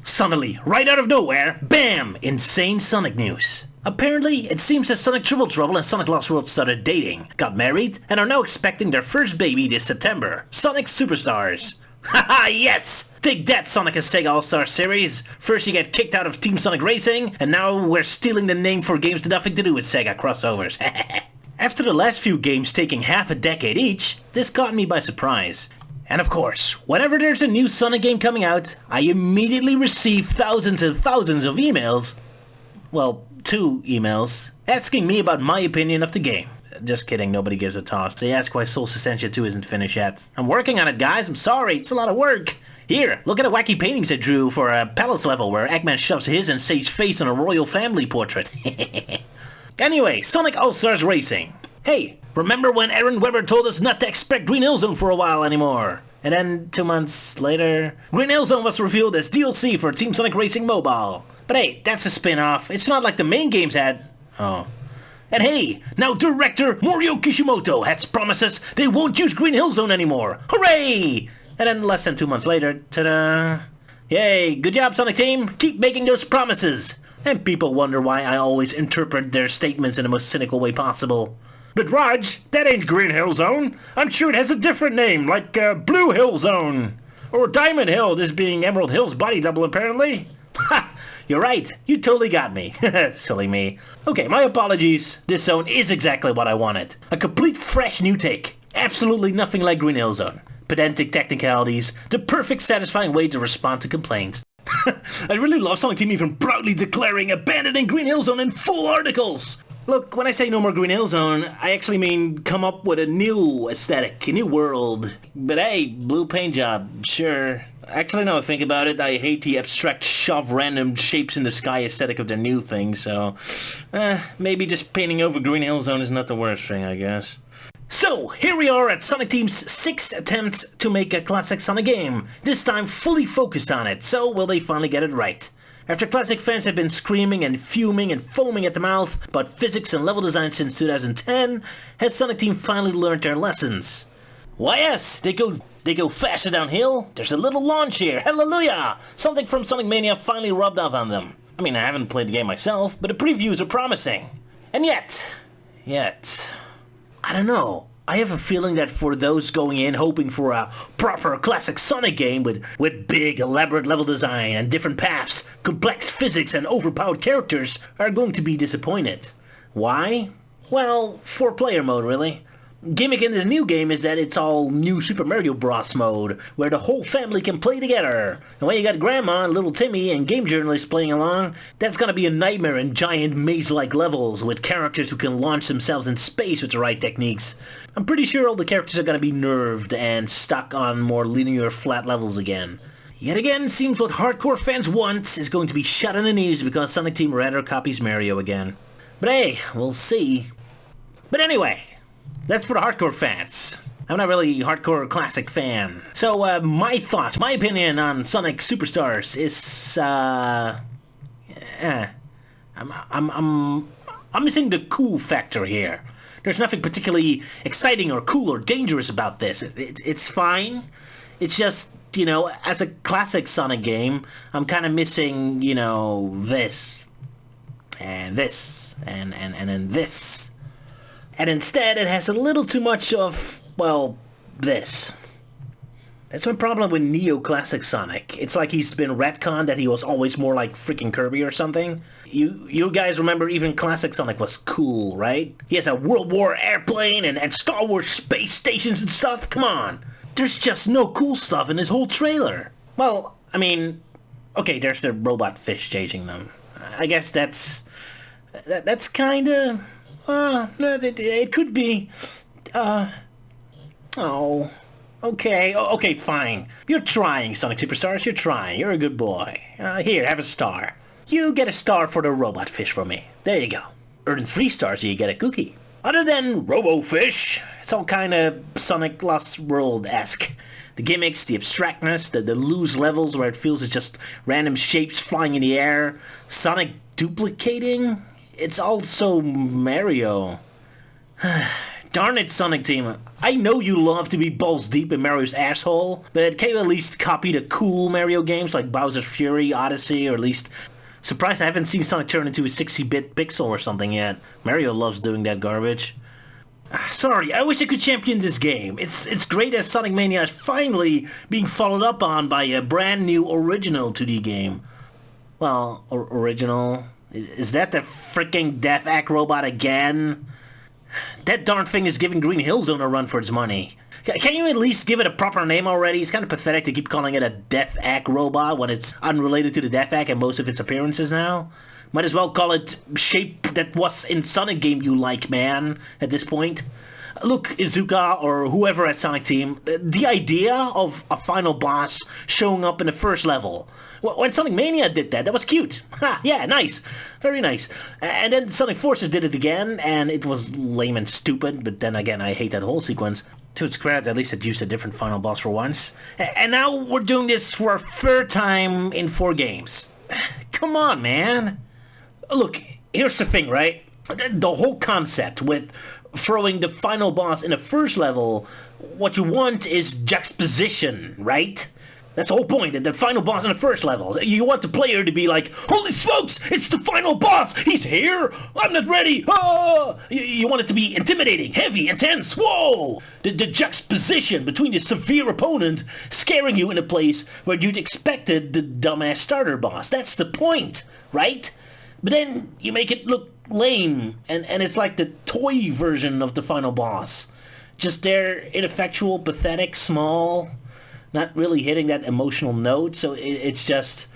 Suddenly, right out of nowhere, bam! Insane Sonic news. Apparently, it seems that Sonic Triple Trouble and Sonic Lost World started dating, got married, and are now expecting their first baby this September. Sonic Superstars. Haha, yes! Take that, Sonic and Sega All-Star Series! First you get kicked out of Team Sonic Racing, and now we're stealing the name for games with nothing to do with Sega crossovers. After the last few games taking half a decade each, this caught me by surprise. And of course, whenever there's a new Sonic game coming out, I immediately receive thousands and thousands of emails. Well, 2 emails, asking me about my opinion of the game. Just kidding, nobody gives a toss. They ask why Soul Sustentia 2 isn't finished yet. I'm working on it, guys, I'm sorry, it's a lot of work. Here, look at the wacky paintings I drew for a palace level where Eggman shoves his and Sage's face on a royal family portrait. Anyway, Sonic All-Stars Racing. Hey, remember when Aaron Webber told us not to expect Green Hill Zone for a while anymore? And then 2 months later, Green Hill Zone was revealed as DLC for Team Sonic Racing Mobile. But hey, that's a spin-off. It's not like the main games had... Oh. And hey, now director Morio Kishimoto has promised us they won't use Green Hill Zone anymore. Hooray! And then less than 2 months later, ta-da! Yay, good job Sonic Team, keep making those promises! And people wonder why I always interpret their statements in the most cynical way possible. But Raj, that ain't Green Hill Zone. I'm sure it has a different name, like Blue Hill Zone. Or Diamond Hill, this being Emerald Hill's body double apparently. Ha! You're right, you totally got me. Silly me. Okay, my apologies. This zone is exactly what I wanted. A complete fresh new take. Absolutely nothing like Green Hill Zone. Pedantic technicalities, the perfect satisfying way to respond to complaints. I really love Sonic Team even proudly declaring abandoning Green Hill Zone in full articles. Look, when I say no more Green Hill Zone, I actually mean come up with a new aesthetic, a new world. But hey, blue paint job, sure. Actually, now I think about it, I hate the abstract shove random shapes in the sky aesthetic of their new thing, so... maybe just painting over Green Hill Zone is not the worst thing, I guess. So, here we are at Sonic Team's 6th attempt to make a classic Sonic game, this time fully focused on it, so will they finally get it right? After classic fans have been screaming and fuming and foaming at the mouth about physics and level design since 2010, has Sonic Team finally learned their lessons? Why yes, they go faster downhill, there's a little launch here, hallelujah! Something from Sonic Mania finally rubbed off on them. I mean, I haven't played the game myself, but the previews are promising. And yet, I don't know. I have a feeling that for those going in hoping for a proper classic Sonic game with big elaborate level design and different paths, complex physics and overpowered characters are going to be disappointed. Why? Well, 4-player mode really. Gimmick in this new game is that it's all new Super Mario Bros. Mode, where the whole family can play together. And when you got Grandma and little Timmy and game journalists playing along, that's gonna be a nightmare in giant maze-like levels with characters who can launch themselves in space with the right techniques. I'm pretty sure all the characters are gonna be nerfed and stuck on more linear flat levels again. Yet again, seems what hardcore fans want is going to be shot in the knees because Sonic Team rather copies Mario again. But hey, we'll see. But anyway, that's for the hardcore fans. I'm not really a hardcore classic fan. So, my thoughts, my opinion on Sonic Superstars is, I'm missing the cool factor here. There's nothing particularly exciting or cool or dangerous about this. It's fine. It's just, you know, as a classic Sonic game, I'm kind of missing, you know, this. And this. And then this. And instead, it has a little too much of, well, this. That's my problem with Neo-Classic Sonic. It's like he's been retconned that he was always more like freaking Kirby or something. You guys remember even Classic Sonic was cool, right? He has a World War airplane and Star Wars space stations and stuff. Come on. There's just no cool stuff in this whole trailer. Well, I mean, okay, there's the robot fish chasing them. I guess that's kinda... it could be... Oh... Okay, fine. You're trying, Sonic Superstars, you're trying. You're a good boy. Here, have a star. You get a star for the robot fish for me. There you go. Earn 3 stars, you get a cookie. Other than Robo-Fish, it's all kind of Sonic Lost World-esque. The gimmicks, the abstractness, the loose levels where it feels it's just random shapes flying in the air. Sonic duplicating? It's also Mario. Darn it, Sonic Team. I know you love to be balls deep in Mario's asshole, but can you at least copy the cool Mario games like Bowser's Fury, Odyssey, or at least... Surprised I haven't seen Sonic turn into a 60-bit pixel or something yet. Mario loves doing that garbage. Sorry, I wish I could champion this game. It's great as Sonic Mania is finally being followed up on by a brand new original 2D game. Well, original... Is that the freaking Death Act robot again? That darn thing is giving Green Hill Zone a run for its money. Can you at least give it a proper name already? It's kind of pathetic to keep calling it a Death Act robot when it's unrelated to the Death Act and most of its appearances now. Might as well call it shape that was in Sonic game you like, man, at this point. Look, Izuka or whoever at Sonic Team, the idea of a final boss showing up in the first level. When Sonic Mania did that, that was cute. Ha, yeah, nice. Very nice. And then Sonic Forces did it again, and it was lame and stupid, but then again, I hate that whole sequence. To its credit, at least it used a different final boss for once. And now we're doing this for a third time in 4 games. Come on, man. Look, here's the thing, right? The whole concept with throwing the final boss in the first level, what you want is juxtaposition, right? That's the whole point, the final boss in the first level. You want the player to be like, holy smokes, it's the final boss! He's here! I'm not ready! Ah! You want it to be intimidating, heavy, intense, whoa! The juxtaposition between the severe opponent scaring you in a place where you'd expected the dumbass starter boss. That's the point, right? But then you make it look lame, and it's like the toy version of the final boss. Just there, ineffectual, pathetic, small... Not really hitting that emotional note, so it's just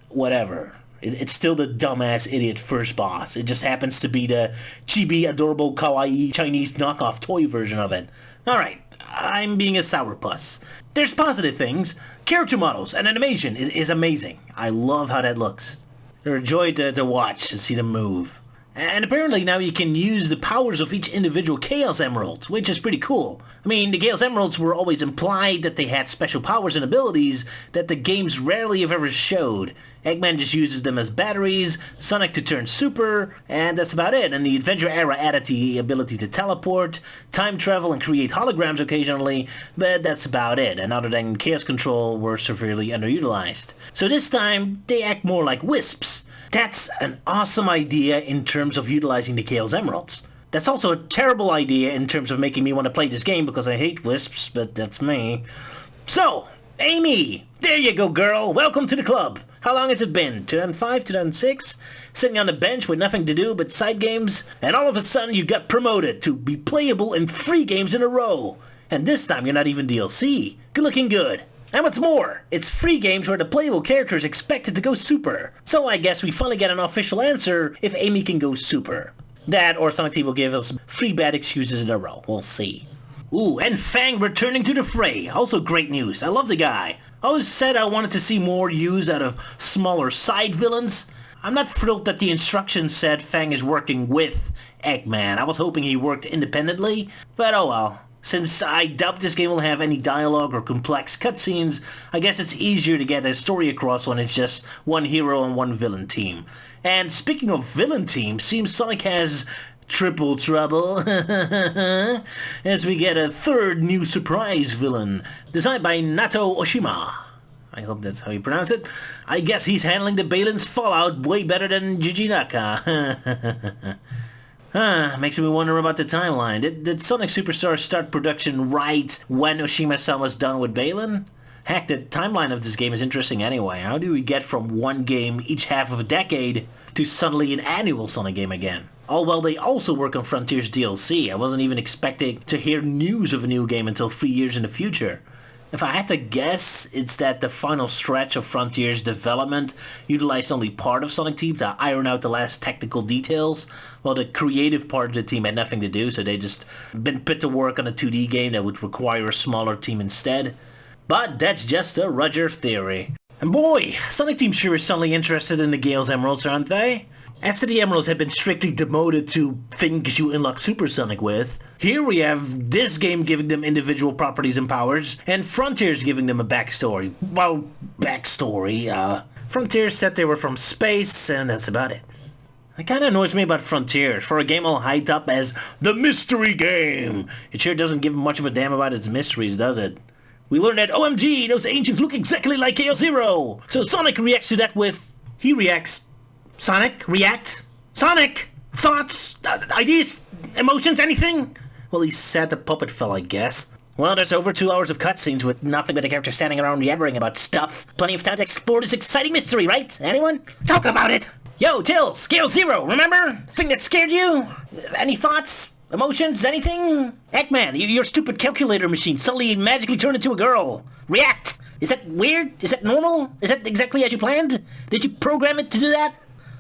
whatever. It's still the dumbass idiot first boss. It just happens to be the chibi, adorable, kawaii Chinese knockoff toy version of it. Alright, I'm being a sourpuss. There's positive things. Character models and animation is amazing. I love how that looks. They're a joy to watch and see them move. And apparently now you can use the powers of each individual Chaos Emerald, which is pretty cool. I mean, the Chaos Emeralds were always implied that they had special powers and abilities that the games rarely have ever showed. Eggman just uses them as batteries, Sonic to turn super, and that's about it. And the Adventure era added the ability to teleport, time travel, and create holograms occasionally, but that's about it. And other than Chaos Control, were severely underutilized. So this time, they act more like wisps. That's an awesome idea in terms of utilizing the Chaos Emeralds. That's also a terrible idea in terms of making me want to play this game because I hate wisps, but that's me. So, Amy, there you go, girl. Welcome to the club. How long has it been? 2005, 2006? Sitting on the bench with nothing to do but side games? And all of a sudden you got promoted to be playable in 3 games in a row. And this time you're not even DLC. Good looking good. And what's more, it's 3 games where the playable character is expected to go super. So I guess we finally get an official answer if Amy can go super. That or Sonic Team will give us 3 bad excuses in a row. We'll see. Ooh, and Fang returning to the fray. Also great news. I love the guy. I always said I wanted to see more use out of smaller side villains. I'm not thrilled that the instructions said Fang is working with Eggman. I was hoping he worked independently, but oh well. Since I doubt this game will have any dialogue or complex cutscenes, I guess it's easier to get a story across when it's just one hero and one villain team. And speaking of villain teams, seems Sonic has triple trouble, as we get a 3rd new surprise villain, designed by Nato Oshima. I hope that's how you pronounce it. I guess he's handling the Balin's Fallout way better than Yuji Naka. Makes me wonder about the timeline. Did Sonic Superstars start production right when Oshima-san was done with Balin? Heck, the timeline of this game is interesting anyway. How do we get from one game each half of a decade to suddenly an annual Sonic game again? Oh, well, they also work on Frontiers DLC. I wasn't even expecting to hear news of a new game until 3 years in the future. If I had to guess, it's that the final stretch of Frontiers development utilized only part of Sonic Team to iron out the last technical details, while the creative part of the team had nothing to do, so they just been put to work on a 2D game that would require a smaller team instead. But that's just a Roger theory. And boy, Sonic Team sure is suddenly interested in the Gale's Emeralds, aren't they? After the Emeralds had been strictly demoted to things you unlock Super Sonic with, here we have this game giving them individual properties and powers, and Frontiers giving them a backstory. Well, backstory, Frontiers said they were from space, and that's about it. It kinda annoys me about Frontiers. For a game all hyped up as the mystery game, it sure doesn't give much of a damn about its mysteries, does it? We learned that OMG, those ancients look exactly like Chaos Zero! So Sonic reacts to that with... He reacts... Sonic? React? Sonic! Thoughts? Ideas? Emotions? Anything? Well, he said the puppet fell, I guess. Well, there's over 2 hours of cutscenes with nothing but the character standing around yabbering about stuff. Plenty of time to explore this exciting mystery, right? Anyone? Talk about it! Yo, Till, Scale Zero, remember? Thing that scared you? Any thoughts? Emotions? Anything? Eggman, your stupid calculator machine suddenly magically turned into a girl. React! Is that weird? Is that normal? Is that exactly as you planned? Did you program it to do that?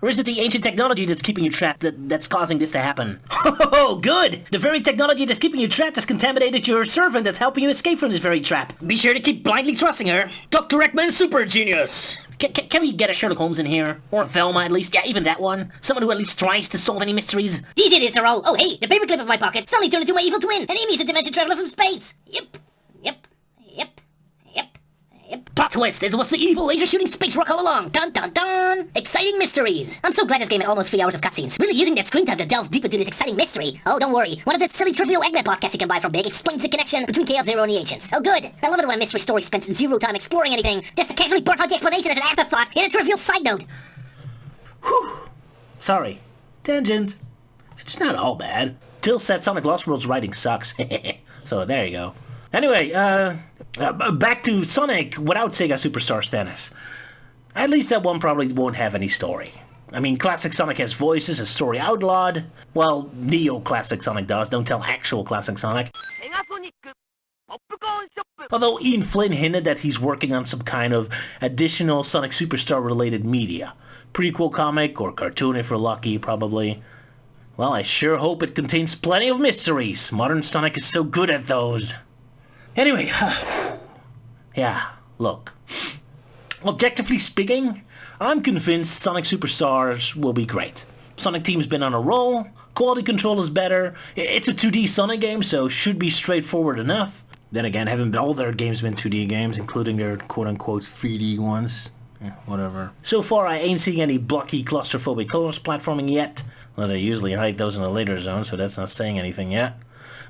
Or is it the ancient technology that's keeping you trapped that's causing this to happen? Oh, good! The very technology that's keeping you trapped has contaminated your servant that's helping you escape from this very trap. Be sure to keep blindly trusting her. Dr. Eggman, super genius! Can we get a Sherlock Holmes in here? Or a Velma, at least? Yeah, even that one. Someone who at least tries to solve any mysteries. These idiots are all... Oh, hey, the paperclip in my pocket suddenly turned into my evil twin, and Amy's a dimension traveler from space. Yep. Plottwist, it was the evil laser-shooting space rock all along. Dun dun dun! Exciting mysteries. I'm so glad this game had almost 3 hours of cutscenes. Really using that screen time to delve deep into this exciting mystery. Oh, don't worry. One of the silly trivial Eggman podcasts you can buy from Big explains the connection between Chaos Zero and the Ancients. Oh, good. I love it when a mystery story spends zero time exploring anything, just to casually barf out the explanation as an afterthought in a trivial side note. Whew. Sorry. Tangent. It's not all bad. Till said Sonic Lost World's writing sucks. So there you go. Anyway, back to Sonic without Sega Superstar status. At least that one probably won't have any story. I mean, classic Sonic has voices, a story outlawed. Well, Neo-Classic Sonic does, don't tell actual Classic Sonic. Although Ian Flynn hinted that he's working on some kind of additional Sonic Superstar related media. Prequel comic or cartoon if we're lucky, probably. Well, I sure hope it contains plenty of mysteries. Modern Sonic is so good at those. Anyway, yeah, look. Objectively speaking, I'm convinced Sonic Superstars will be great. Sonic Team's been on a roll, quality control is better, it's a 2D Sonic game, so should be straightforward enough. Then again, haven't all their games been 2D games, including their quote-unquote 3D ones? Yeah, whatever. So far, I ain't seeing any blocky, claustrophobic colors platforming yet. Well, they usually hide those in a later zone, so that's not saying anything yet.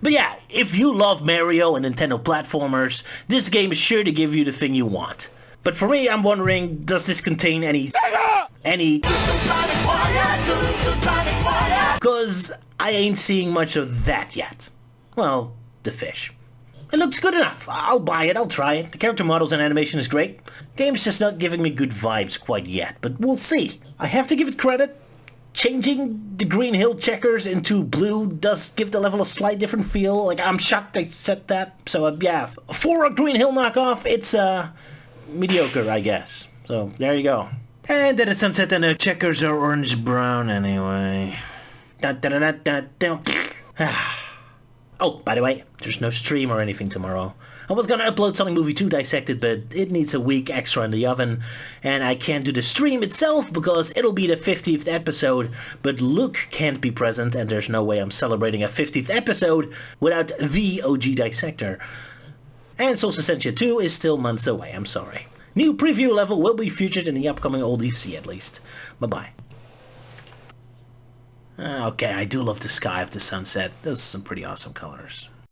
But yeah, if you love Mario and Nintendo platformers, this game is sure to give you the thing you want. But for me, I'm wondering, does this contain any... Because I ain't seeing much of that yet. Well, the fish. It looks good enough. I'll buy it, I'll try it. The character models and animation is great. Game's just not giving me good vibes quite yet, but we'll see. I have to give it credit. Changing the Green Hill checkers into blue does give the level a slight different feel. Like, I'm shocked I said that. So, yeah, for a Green Hill knockoff, it's, mediocre, I guess. So, there you go. And then it's sunset and the checkers are orange-brown anyway. Oh, by the way, there's no stream or anything tomorrow. I was gonna upload Sonic Movie 2 Dissected, but it needs a week extra in the oven, and I can't do the stream itself because it'll be the 50th episode, but Luke can't be present, and there's no way I'm celebrating a 50th episode without the OG Dissector. And Soul Essentia 2 is still months away, I'm sorry. New preview level will be featured in the upcoming ODC at least. Bye-bye. Okay, I do love the sky of the sunset. Those are some pretty awesome colors.